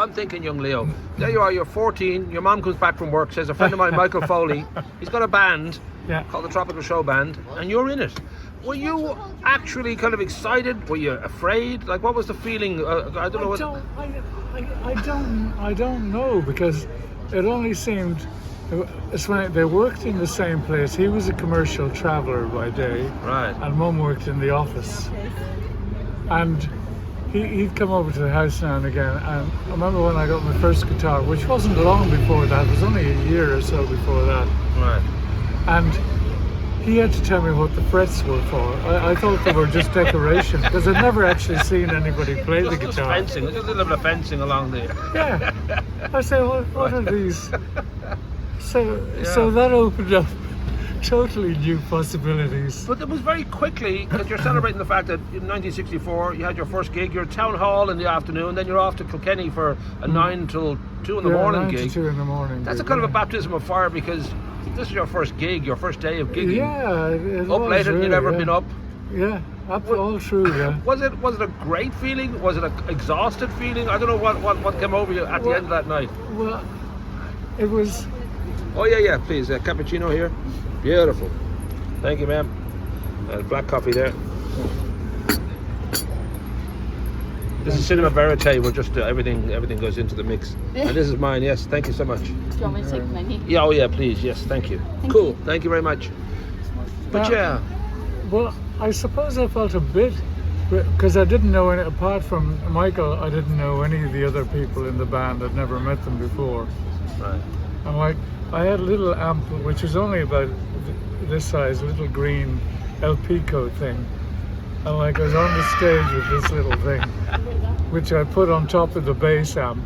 I'm thinking, young Leo, there you are, you're 14, your mom comes back from work, says a friend of mine, Michael Foley, he's got a band called the Tropical Show Band, and you're in it. Were you actually kind of excited? Were you afraid? Like, what was the feeling? I don't know. I don't know, because it only seemed, it's when they worked in the same place. He was a commercial traveller by day, right, and Mum worked in the office. And he'd come over to the house now and again, and I remember when I got my first guitar, which wasn't long before that, it was only a year or so before that. Right. And he had to tell me what the frets were for. I thought they were just decoration, because I'd never actually seen anybody play the guitar. Just fencing, just a little bit of fencing along there. Yeah. I said, what are these? So that opened up totally new possibilities. But it was very quickly, because you're celebrating the fact that in 1964 you had your first gig, you're at Town Hall in the afternoon, then you're off to Kilkenny for a 9 till 2 in the morning 9 gig. to 2 in the morning. That's a kind of a baptism of fire, because this is your first gig, your first day of gigging. Yeah, it up was later, really, you'd never been up. Yeah, all true. Yeah. Was it a great feeling? Was it an exhausted feeling? I don't know what came over you at the end of that night. Well, it was. Oh yeah, please, cappuccino here. Beautiful. Thank you, ma'am. Black coffee there. This is Cinema Verite. We're just everything goes into the mix. And this is mine. Yes, thank you so much. Do you want me to take the menu? Yeah. Oh yeah, please. Yes, thank you. Cool. Thank you very much. But yeah. Well, I suppose I felt a bit, because I didn't know any, apart from Michael, I didn't know any of the other people in the band. I'd never met them before. Right. And like, I had a little amp, which was only about this size, a little green LP code thing. And like, I was on the stage with this little thing, which I put on top of the bass amp.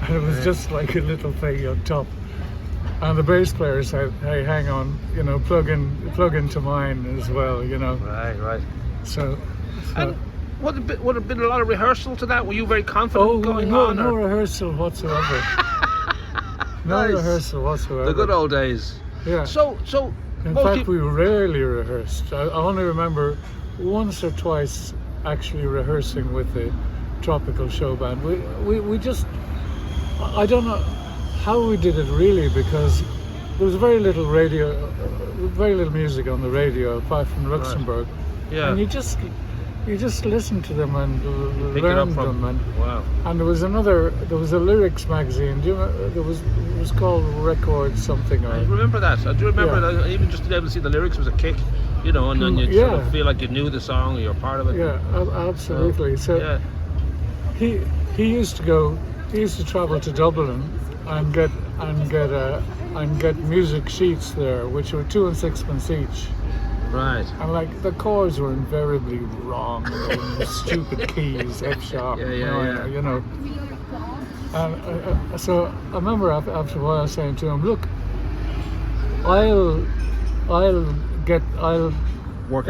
And it was just like a little thing on top. And the bass player said, hey, hang on, plug into mine as well, Right. So and would have been a lot of rehearsal to that? Were you very confident going on? No rehearsal whatsoever. No Nice. rehearsal whatsoever. The good old days. Yeah. So in fact, we rarely rehearsed. I only remember once or twice actually rehearsing with the Tropical Show Band. We just, I don't know how we did it really, because there was very little music on the radio apart from Luxembourg. Right. Yeah. And you just listened to them and learned them. Wow. And there was a lyrics magazine. Do you remember? It was called Record something. I remember that. I do remember that. Even just to be able to see the lyrics was a kick, and then you sort of feel like you knew the song or you're part of it. Yeah, absolutely. So he used to travel to Dublin and get music sheets there, which were 2 and 6pence each. Right. And like, the chords were invariably wrong, stupid keys, F sharp, And so I remember after a while saying to him, look, I'll work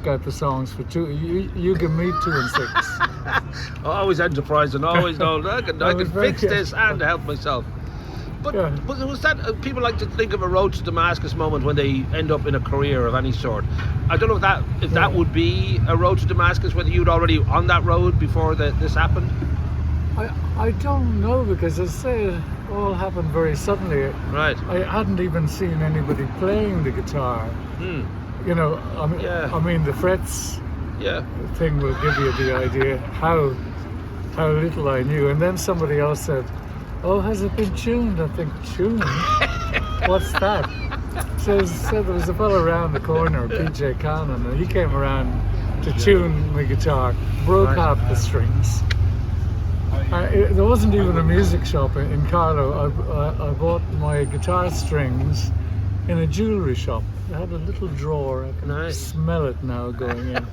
out the songs for 2. You give me 2 and 6. Always enterprising, always know I can fix this and help myself. But was that, people like to think of a road to Damascus moment when they end up in a career of any sort. I don't know if that would be a road to Damascus, whether you'd already on that road before this happened. I don't know, because I say it all happened very suddenly. Right. I hadn't even seen anybody playing the guitar. I mean the frets thing will give you the idea how little I knew. And then somebody else said, oh, has it been tuned? I think, tuned? What's that? So there was a fellow around the corner, PJ Cannon, and he came around to tune my guitar, broke half the strings. There wasn't even a music shop in Carlow. I bought my guitar strings in a jewellery shop. It had a little drawer. I can smell it now going in.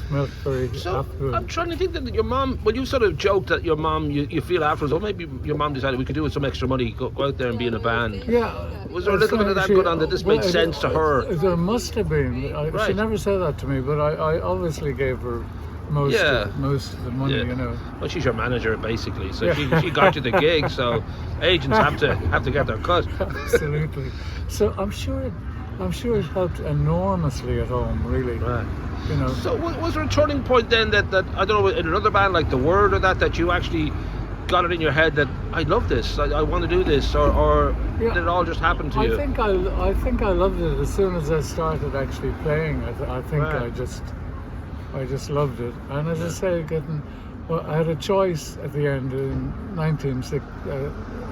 Smells very affluent. I'm trying to think that your mom, when you sort of joked that your mom, you feel afterwards, oh, maybe your mom decided we could do with some extra money, go out there and be in a band. Yeah. Was there a little bit of that going on, that this made sense to her? There must have been. She never said that to me, but I obviously gave her most of the money, Well, she's your manager basically, so she got you the gig. So agents have to get their cut. Absolutely. So I'm sure I'm sure it helped enormously at home, really. Right. You know. So was there a turning point then that I don't know, in another band like The Word or that you actually got it in your head that I love this, I want to do this, or did it all just happen to you? I think I loved it as soon as I started actually playing. I think Right. I just loved it. And as I say, I had a choice at the end in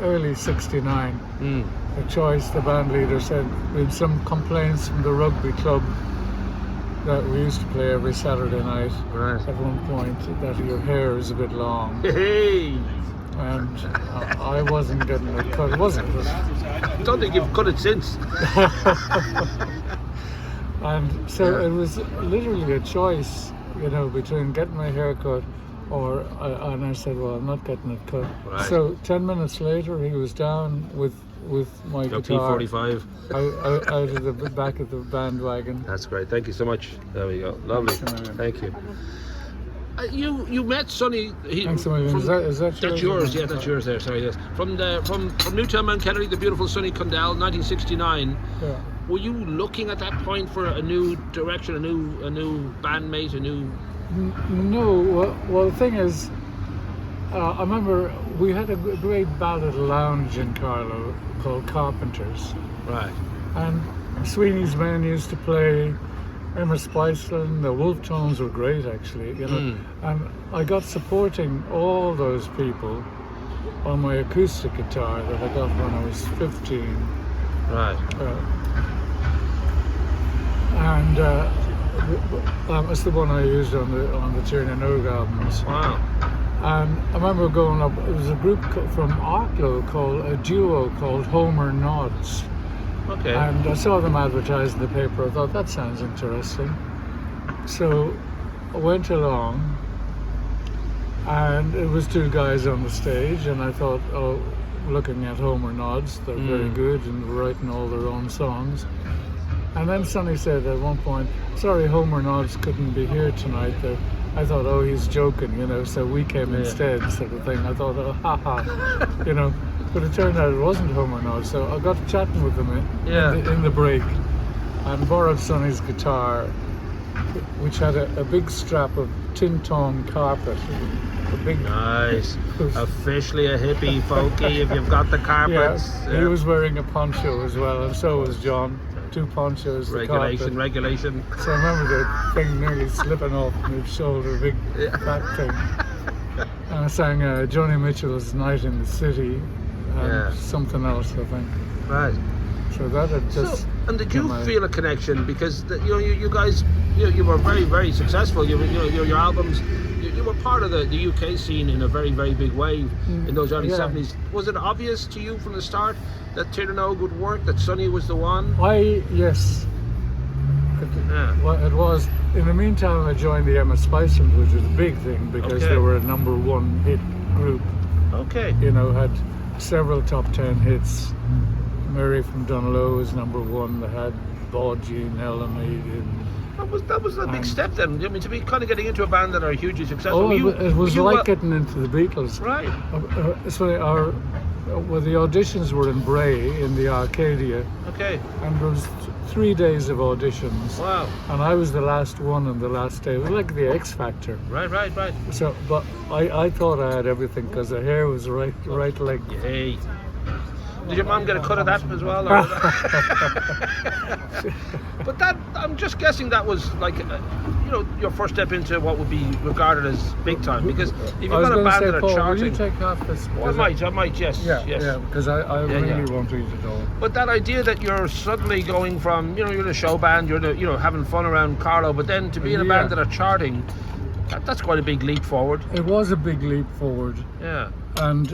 early '69. A choice. The band leader said we had some complaints from the rugby club that we used to play every Saturday night. Right. At one point, that your hair is a bit long. Hey! And I wasn't getting it cut, was it? I don't think you've cut it since. And so it was literally a choice, you know, between getting my hair cut and I said, well, I'm not getting it cut. Right. So 10 minutes later, he was down with my Your guitar P45. out of the back of the bandwagon. That's great. Thank you so much. There we go. Lovely. Thank you. You met Sonny. Thanks a million. Is that yours? That's yours. Yeah, that's yours there. Sorry, yes. From Newtown, Mount Kennedy, the beautiful Sonny Condell, 1969. Yeah. Were you looking at that point for a new direction, a new bandmate, a new? No. Well, the thing is, I remember we had a great ballad lounge in Carlow called Carpenters. Right. And Sweeney's Men used to play. Emma Spiceland, the Wolf Tones were great actually, you know. And I got supporting all those people on my acoustic guitar that I got when I was 15. Right. That's the one I used on the Tiernan and Oak albums. Wow. And I remember going up. It was a group from Arklow a duo called Homer Nods. Okay. And I saw them advertised in the paper. I thought, that sounds interesting. So I went along, and it was two guys on the stage, and I thought, oh, looking at Homer Nods, they're very good and writing all their own songs. And then Sonny said at one point, sorry, Homer Nods couldn't be here tonight. I thought, oh, he's joking, you know, so we came instead, sort of thing. I thought, oh, ha, you know. But it turned out it wasn't Homer Nods, so I got chatting with them in the break and borrowed Sonny's guitar, which had a big strap of tin-tone carpet. Nice. Officially a hippie, folky, if you've got the carpets. Yeah, he was wearing a poncho as well, and so was John. 2 ponchos. Regulation. So I remember the thing nearly slipping off my shoulder, big fat thing. And I sang Joni Mitchell's Night in the City. Something else, I think. Right. So that had just. And did you feel a connection because you guys you were very, very successful. Your albums, you were part of the UK scene in a very, very big way in those early 70s. Was it obvious to you from the start that Tiernan and Oak would work, that Sonny was the one? Yes. It was. In the meantime, I joined the Emma Spiceland, which was a big thing because they were a #1 hit group. Okay. You know, had several top 10 hits. Mary from Dunlow was #1. They had Bodgie and Elamide. That was a big step then. I mean, to be kind of getting into a band that are hugely successful. Oh, it was like getting into the Beatles. Right. So the auditions were in Bray in the Arcadia. Okay. And there was 3 days of auditions. Wow. And I was the last one on the last day. It was like the X Factor. Right. So, but I thought I had everything because the hair was right length. Yay. Did your mom get a cut of that as well? But that, I'm just guessing that was like, your first step into what would be regarded as big time. Because if you've got a band that are charting, will you take half this? I might, yes. Yeah, because I really won't eat it all. But that idea that you're suddenly going from, you're in a show band, you're having fun around Carlow, but then to be in a band that are charting, that's quite a big leap forward. It was a big leap forward. Yeah. And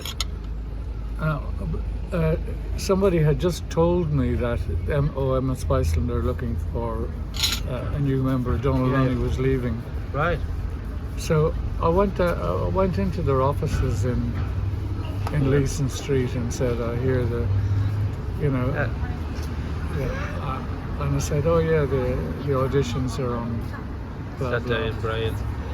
somebody had just told me that Emma Spiceland are looking for a new member. Donald Lunny was leaving. Right. So I went into their offices in Leeson Street and said, I hear and I said, oh yeah, the auditions are on that day in Bray.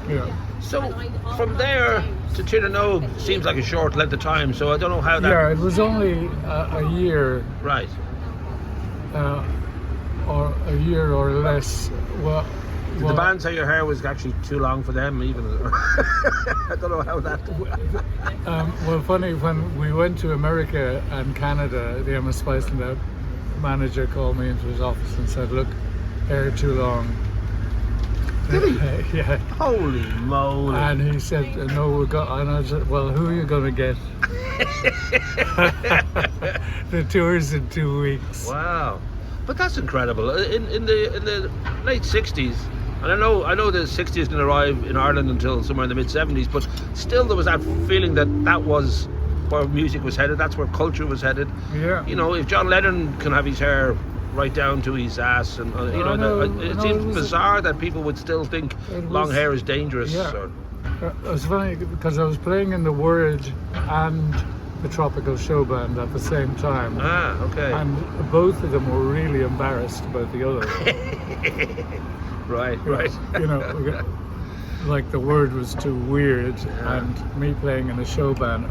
Yeah. So from there to Tiernan and Oak seems like a short length of time. So I don't know how that. Yeah, it was only a year. Right. or a year or less. Well, Did the band say your hair was actually too long for them even? I don't know how that... well, funny, when we went to America and Canada, the Emma Spice and the manager called me into his office and said, look, hair too long. Did he? Yeah. Holy moly. And he said, no, we got, and I said, well, who are you going to get? The tour's in 2 weeks. Wow. But that's incredible. In the late 60s, and I know the 60s didn't arrive in Ireland until somewhere in the mid 70s, but still there was that feeling that was where music was headed, that's where culture was headed. Yeah. You know, if John Lennon can have his hair right down to his ass, and it seems bizarre that people would still think long hair is dangerous. Yeah. Or, it was funny because I was playing in the Word and the Tropical Show Band at the same time. Ah, okay. And both of them were really embarrassed about the other. Right. You know, like the Word was too weird, and me playing in a show band,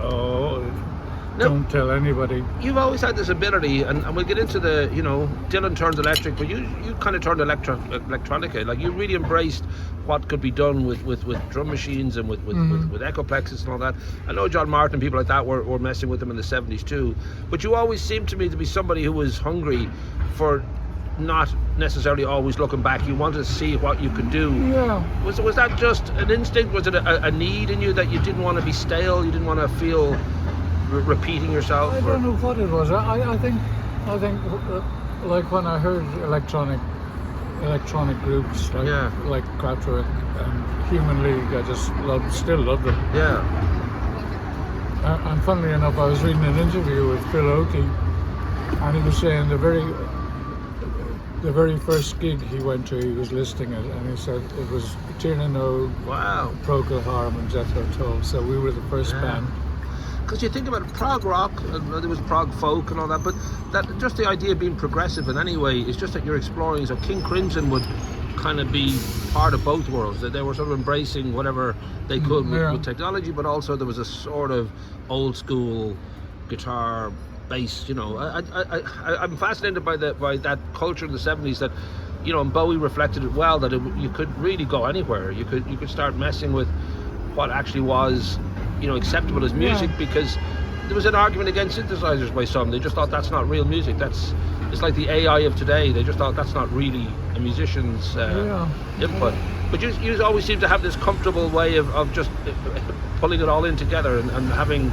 don't tell anybody. You've always had this ability, and we'll get into the, Dylan turned electric, but you kind of turned electronica. Like, you really embraced what could be done with drum machines and with Echoplexes and all that. I know John Martin and people like that were messing with them in the 70s too, but you always seemed to me to be somebody who was hungry for not necessarily always looking back. You wanted to see what you could do. Yeah. Was that just an instinct? Was it a need in you that you didn't want to be stale? You didn't want to feel repeating yourself? I don't know what it was. I think like when I heard electronic groups like Kraftwerk and Human League, I just still love them. Yeah. And funnily enough, I was reading an interview with Phil Oakey, and he was saying the very first gig he went to, he was listing it, and he said it was Tiernan O'G, Wow. Procol Harum and Jethro Tull, so we were the first band. Because you think about prog rock, and there was prog folk and all that, but that just the idea of being progressive in any way is just that you're exploring. So King Crimson would kind of be part of both worlds, that they were sort of embracing whatever they could with technology, but also there was a sort of old school guitar bass. I'm fascinated by that culture in the 70s that, and Bowie reflected it well, that you could really go anywhere. You could start messing with what actually was acceptable as music, because there was an argument against synthesizers by some. They just thought that's not real music. It's like the AI of today. They just thought that's not really a musician's input. But you always seem to have this comfortable way of just pulling it all in together and having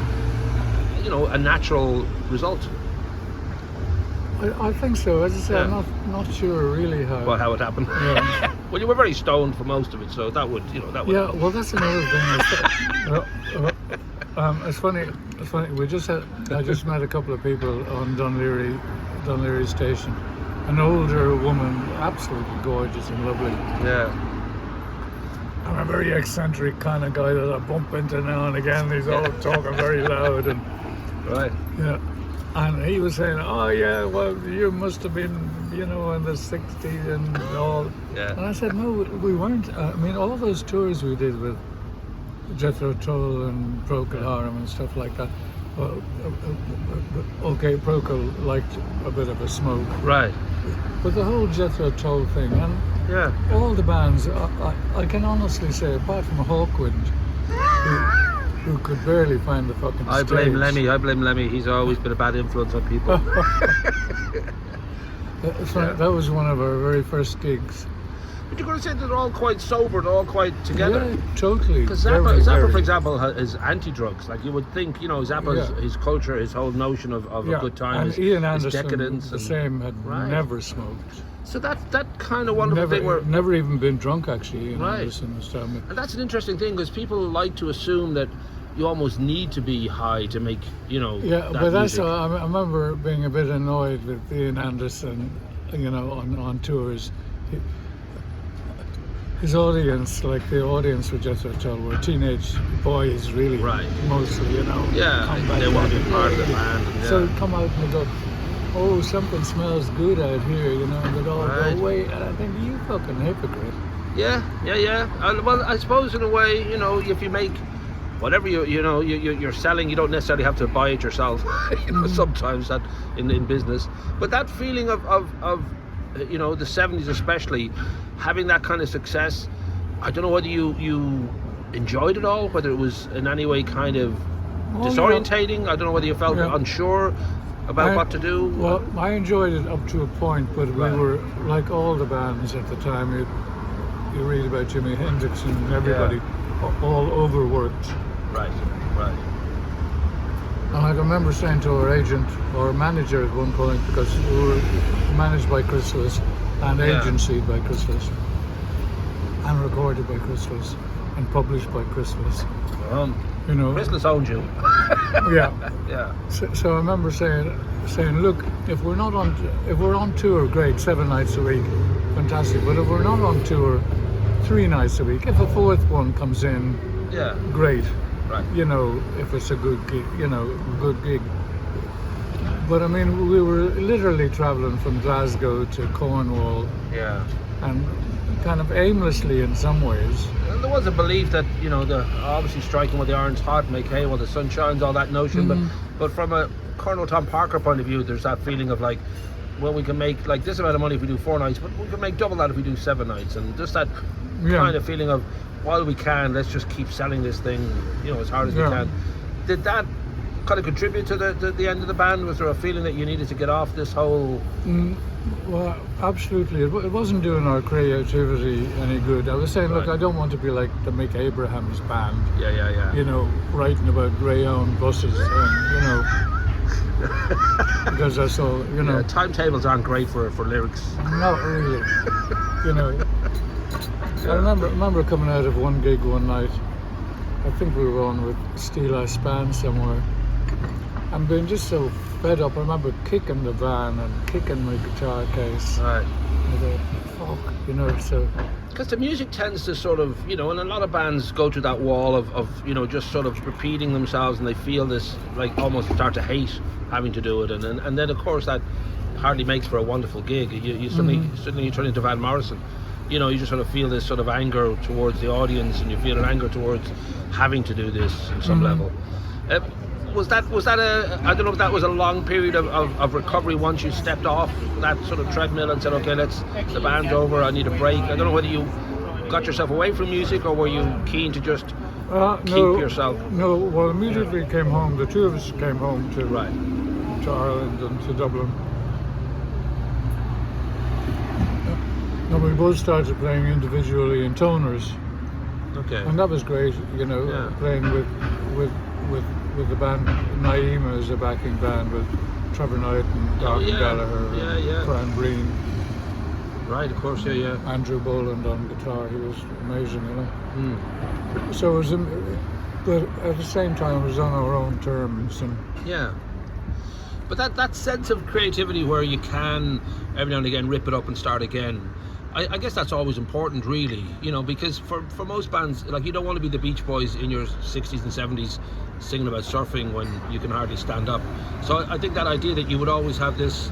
a natural result. I think so. As I say, I'm not sure really how it happened. Yeah. Well, you were very stoned for most of it, so that would. Yeah, well, that's another thing. It's funny. I just met a couple of people on Dunleary Station. An older woman, absolutely gorgeous and lovely. Yeah. I'm a very eccentric kind of guy that I bump into now and again. He's all talking very loud and. Right. Yeah. And he was saying, oh yeah, well, you must have been, in the 60s and all. Yeah. And I said, no, we weren't. I mean, all those tours we did with Jethro Tull and Procol Harum and stuff like that. Well, okay, Procol liked a bit of a smoke. Right. But the whole Jethro Tull thing, and all the bands, I can honestly say, apart from Hawkwind, who could barely find the fucking stage. I blame Lemmy. He's always been a bad influence on people. That was one of our very first gigs. But you're going to say that they're all quite sober, they're all quite together. Yeah, totally. Because Zappa, for example, is anti-drugs. Like, you would think, Zappa's his culture, his whole notion of a good time, and Ian Anderson, decadence. The same, had never smoked. So that kind of wonderful thing where... Never even been drunk, actually, Ian Anderson was telling me. And that's an interesting thing, because people like to assume that you almost need to be high to make, Yeah, but that's... I remember being a bit annoyed with Ian Anderson, on tours. His audience, like the audience for Jethro Tull, were teenage boys, really, mostly, Yeah, they want to be part of the band. So come out and they go, oh, something smells good out here, and they'd all go away, and I think, you fucking hypocrite. Yeah. Well, I suppose in a way, if you make whatever you're selling, you don't necessarily have to buy it yourself. Sometimes that in business, but that feeling of you know, the 70s especially, having that kind of success. I don't know whether you enjoyed it all, whether it was in any way kind of disorientating. I don't know whether you felt unsure about what to do. Well, I enjoyed it up to a point, but we were, like all the bands at the time, you read about Jimi Hendrix and everybody, all overworked. Right. And I remember saying to our agent or manager at one point, because we were managed by Chrysalis and agencyed by Chrysalis and recorded by Chrysalis and published by Chrysalis. You know, Chrysalis owned you. Yeah. So I remember saying, look, if we're on tour, great, 7 nights a week, fantastic. But if we're not on tour 3 nights a week, if a fourth one comes in, great. Right. You know, if it's a good gig, But I mean, we were literally traveling from Glasgow to Cornwall. Yeah. And kind of aimlessly in some ways. And there was a belief that, you know, the obviously striking with the iron's hot, make hay while the sun shines, all that notion. But from a Colonel Tom Parker point of view, there's that feeling of like, well, we can make like this amount of money if we do 4 nights, but we can make double that if we do 7 nights. And just that kind of feeling of, while we can, let's just keep selling this thing, you know, as hard as we can. Did that kind of contribute to the end of the band? Was there a feeling that you needed to get off this whole... Well, absolutely. It wasn't doing our creativity any good. I was saying, look, I don't want to be like the Mick Abrahams band. Yeah. You know, writing about Greyhound buses and, you know, because that's all, you know. Timetables aren't great for lyrics. Not really. You know. I remember coming out of one gig one night. I think we were on with Steel Eye Span somewhere. And being just so fed up. I remember kicking the van and kicking my guitar case. Right. I go, fuck, you know, so... Because the music tends to sort of, you know, and a lot of bands go through that wall of you know, just sort of repeating themselves, and they feel this, like, almost start to hate having to do it. And then, of course, that hardly makes for a wonderful gig. You suddenly you turn into Van Morrison. You know, you just sort of feel this sort of anger towards the audience, and you feel an anger towards having to do this on some level. Was that a, I don't know if that was a long period of recovery once you stepped off that sort of treadmill and said, okay, the band's over, I need a break. I don't know whether you got yourself away from music, or were you keen to just keep yourself? No, well, immediately came home, the two of us came home to Ireland and to Dublin. And we both started playing individually in toners. Okay. And that was great, you know, playing with the band Naima as a backing band with Trevor Knight and Dalton Gallagher and Fran Breen. Right, of course, Andrew Boland on guitar, he was amazing, you know. So it was, but at the same time, it was on our own terms. And but that sense of creativity where you can every now and again rip it up and start again, I guess that's always important, really, you know, because for most bands, like, you don't want to be the Beach Boys in your 60s and 70s singing about surfing when you can hardly stand up. So I think that idea that you would always have this,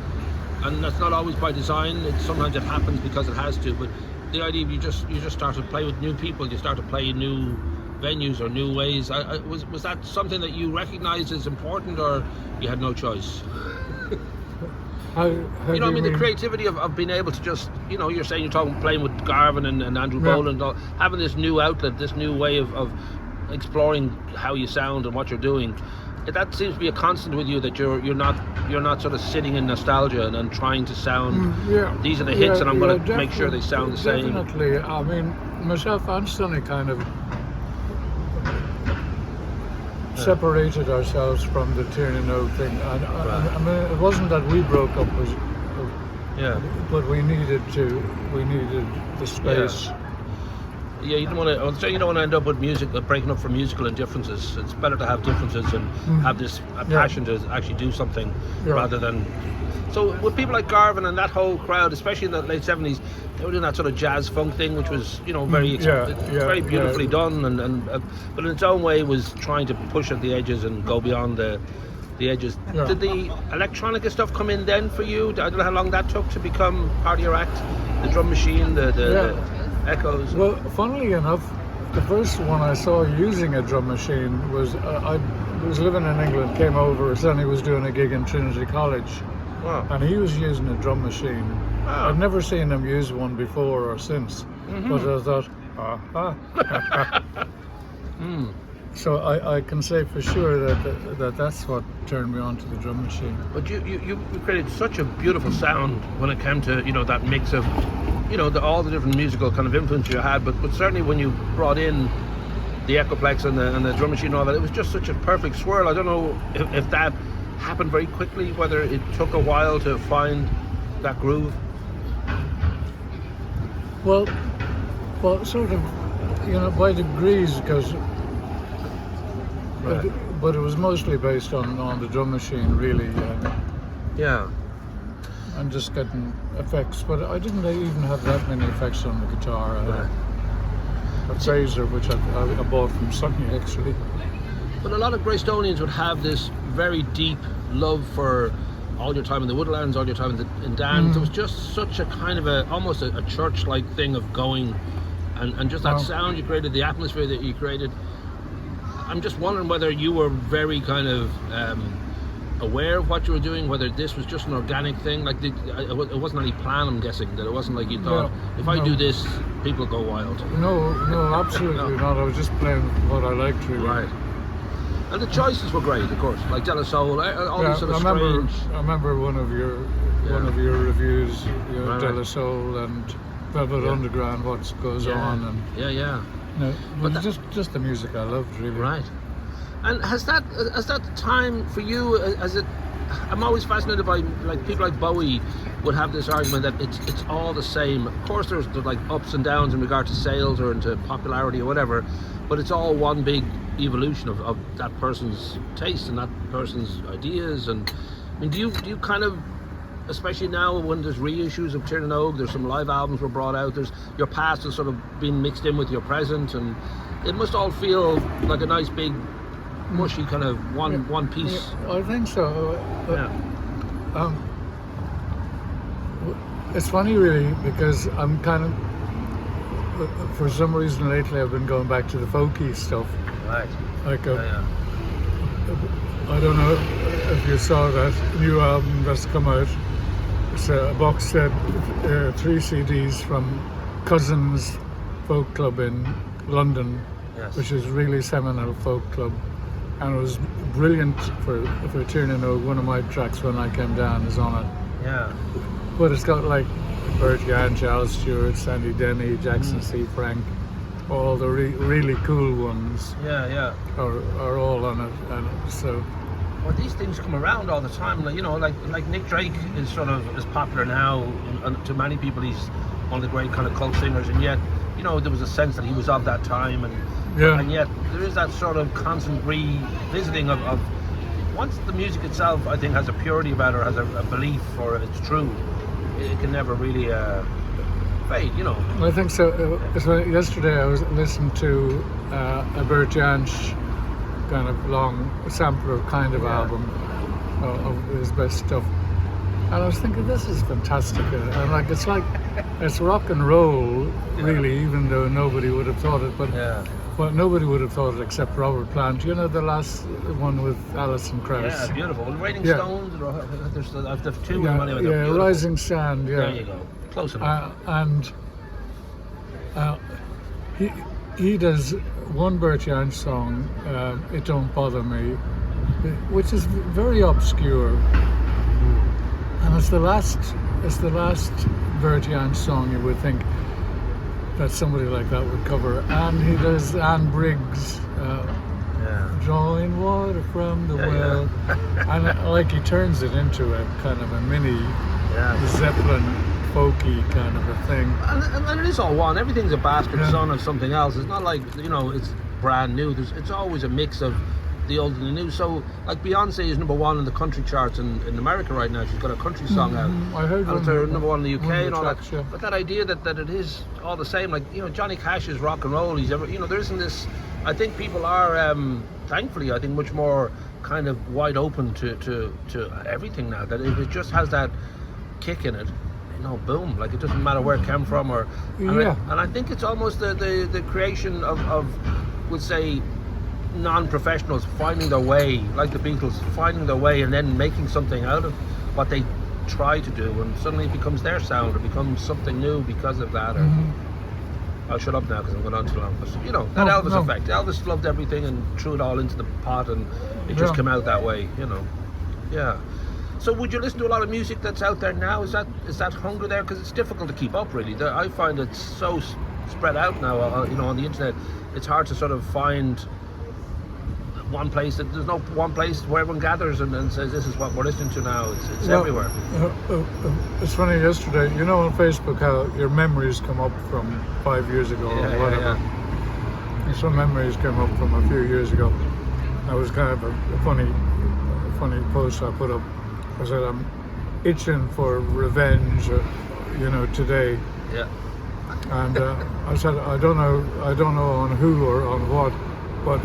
and that's not always by design, sometimes it happens because it has to, but the idea of you just start to play with new people, you start to play in new venues or new ways. Was that something that you recognized as important, or you had no choice? How you know, I mean, the creativity of being able to just, you know, you're saying you're talking playing with Garvin and Andrew Boland, having this new outlet, this new way of exploring how you sound and what you're doing. That seems to be a constant with you, that you're not sort of sitting in nostalgia and trying to sound. These are the hits, and I'm going to make sure they sound the same. Definitely. I mean, myself and Sonny kind of separated ourselves from the Tiernan Oak thing. And I mean, it wasn't that we broke up, but we needed the space. Yeah, you don't want to end up with music breaking up for musical indifferences. It's better to have differences and have this passion to actually do something rather than. So with people like Garvin and that whole crowd, especially in the late 70s, they were doing that sort of jazz funk thing, which was, you know, very beautifully done, and but in its own way was trying to push at the edges and go beyond the edges. Did the electronica stuff come in then for you? I don't know how long that took to become part of your act. The drum machine, the echoes. Well, funnily enough, the first one I saw using a drum machine was I was living in England, came over, Sonny was doing a gig in Trinity College. Wow. And he was using a drum machine, Oh. I'd never seen them use one before or since, but I thought, So I can say for sure that that's what turned me on to the drum machine. But you created such a beautiful sound when it came to, that mix of, all the different musical kind of influence you had, but certainly when you brought in the Echoplex and the drum machine and all that, it was just such a perfect swirl. I don't know if that happened very quickly, whether it took a while to find that groove. Well, sort of, by degrees, because, Right. but it was mostly based on the drum machine, really. Yeah. And just getting effects, but I didn't even have that many effects on the guitar. I had a phaser, which I bought from Sonny, actually. But a lot of Greystonians would have this very deep love for all your time in the woodlands, all your time in dance. It was just such a kind of almost a church-like thing of going, and just that sound you created, the atmosphere that you created. I'm just wondering whether you were very kind of aware of what you were doing, whether this was just an organic thing, like it wasn't any plan, I'm guessing, that it wasn't like you thought, if I do this, people go wild. No, absolutely not. I was just playing what I liked, really. Right. And the choices were great, of course, like De La Soul, all these sort of strange... I remember one of your reviews, De La Soul and Velvet Underground, what goes on, and but just the music I loved, really. Right. And has that time for you? I'm always fascinated by people like Bowie would have this argument that it's all the same. Of course, there's like ups and downs in regard to sales or into popularity or whatever, but it's all one big evolution of that person's taste and that person's ideas. And I mean, do you kind of, especially now when there's reissues of Tiernan Og, there's some live albums were brought out, there's your past has sort of been mixed in with your present, and it must all feel like a nice big mushy kind of one piece. Yeah, I think so. It's funny, really, because I'm kind of, for some reason lately, I've been going back to the folky stuff. Right. Like I don't know if you saw that new album that's come out. It's a box set, 3 CDs from Cousins Folk Club in London, which is really seminal folk club, and it was brilliant for Tiernan Og. One of my tracks when I came down is on it. Yeah. But it's got like Bert Jansch, Al Stewart, Sandy Denny, Jackson C. Frank, all the really cool ones. Yeah. Are all on it, and so. Well, these things come around all the time. Like Nick Drake is sort of as popular now, and to many people he's one of the great kind of cult singers, and yet there was a sense that he was of that time, and yet there is that sort of constant revisiting of once the music itself, I think, has a purity about it, or has a belief, or it's true, it can never really fade. I think so. Yesterday I was listening to a Bert Jansch kind of long sampler kind of album of his best stuff, and I was thinking, this is fantastic, and it's rock and roll, really, even though nobody would have thought it, but nobody would have thought it except Robert Plant. The last one with Alison Krauss. Yeah, beautiful. And Raining Stones, there's two of them. Rising Sand. There you go, close enough. And he does one Bert Jansch song, It Don't Bother Me, which is very obscure, and it's the last Bert Jansch song you would think that somebody like that would cover. And he does Anne Briggs, drawing water from the well, and he turns it into a kind of a mini Zeppelin folky kind of a thing. And it is all one. Everything's a bastard son of something else. It's not like it's brand new. It's always a mix of the old and the new. So like Beyonce is number 1 in the country charts in America right now. She's got a country song out. I heard and it's her number 1 in the UK and all tracks, that. But that idea that it is all the same, like Johnny Cash is rock and roll. He's ever there isn't this. I think people are thankfully I think much more kind of wide open to everything now. That it just has that kick in it. Boom, like it doesn't matter where it came from, and I think it's almost the creation of would say non-professionals finding their way, like the Beatles finding their way and then making something out of what they try to do, and suddenly it becomes their sound, or becomes something new because of that. Or, I'll shut up now because I'm going on too long. But you know, that Elvis effect. Elvis loved everything and threw it all into the pot, and it just came out that way. You know, yeah. So would you listen to a lot of music that's out there now? Is that hunger there? Because it's difficult to keep up, really. I find it's so spread out now. You know, on the internet, it's hard to sort of find one place. There's no one place where everyone gathers and says this is what we're listening to now. It's everywhere. It's funny, yesterday, you know, on Facebook how your memories come up from 5 years ago or whatever. And some memories came up from a few years ago. That was kind of a funny post I put up. I said I'm itching for revenge, you know, today. Yeah. And I said I don't know on who or on what, but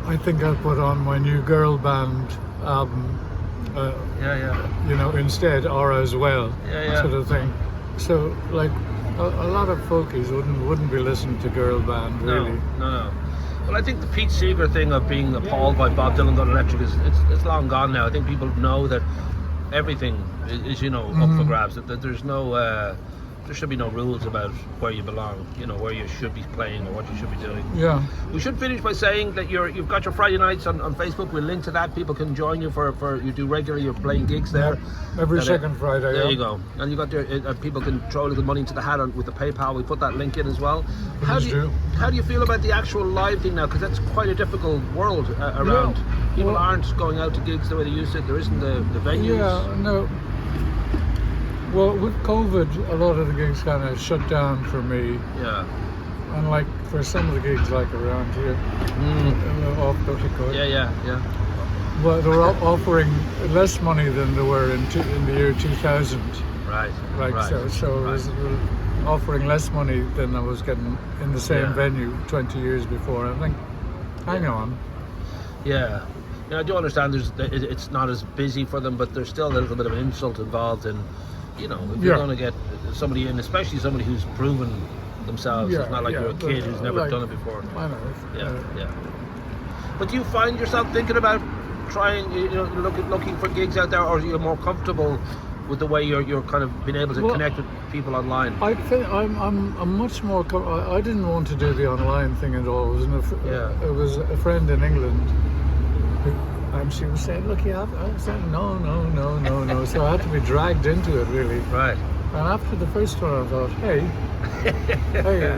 I think I'll put on my new girl band album. You know, instead, or as well, sort of thing. So, like, a lot of folkies wouldn't be listening to girl band, really. No. Well, I think the Pete Seeger thing of being appalled by Bob Dylan going electric it's long gone now. I think people know that everything is you know, up for grabs. That there's no there should be no rules about where you belong, you know, where you should be playing or what you should be doing. Yeah. We should finish by saying that you've got your Friday nights on Facebook. We'll link to that. People can join you for you do regularly. You're playing gigs there. Every second Friday. There you go. And you got your people can throw a little money into the hat with the PayPal. We put that link in as well. How do you feel about the actual live thing now? Because that's quite a difficult world around. Yeah. People aren't going out to gigs the way they used to. There isn't the venues. Yeah. No. Well, with COVID, a lot of the gigs kind of shut down for me. Yeah. And like for some of the gigs, like around here, off Cook. Yeah. But they were offering less money than they were in the year 2000. Right. So it was offering less money than I was getting in the same venue 20 years before. I think, hang on. Yeah. I do understand it's not as busy for them, but there's still a little bit of an insult involved in, you know, if you're going to get somebody in, especially somebody who's proven themselves. It's not like you're a kid who's never done it before. I know. Yeah. But do you find yourself thinking about trying, you know, looking for gigs out there, or are you more comfortable with the way you're kind of being able to connect with people online? I think I'm much more. I didn't want to do the online thing at all. It was a friend in England. And she was saying, look, I was saying, no. So I had to be dragged into it, really. Right. And after the first one, I thought, hey,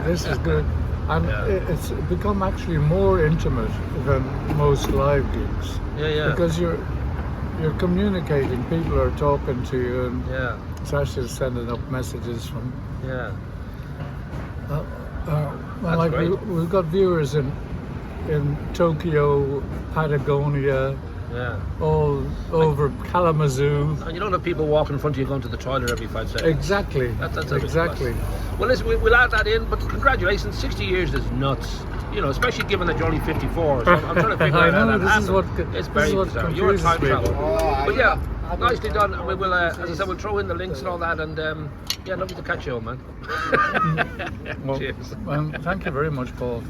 this is good. And it's become actually more intimate than most live gigs. Yeah. Because you're communicating, people are talking to you, and it's actually sending up messages from. Yeah. Like great. We've got viewers in Tokyo, Patagonia, all over Kalamazoo. And you don't have people walking in front of you going to the toilet every 5 seconds. Exactly. That's exactly. Well, listen, we'll add that in, but congratulations, 60 years is nuts. You know, especially given that you're only 54. So I'm trying to figure out how that happened. It's very bizarre. You're a time traveler. But yeah, nicely done. And we will, as I said, we'll throw in the links and all that. And lovely to catch you, old man. Well, Cheers. Thank you very much, Paul.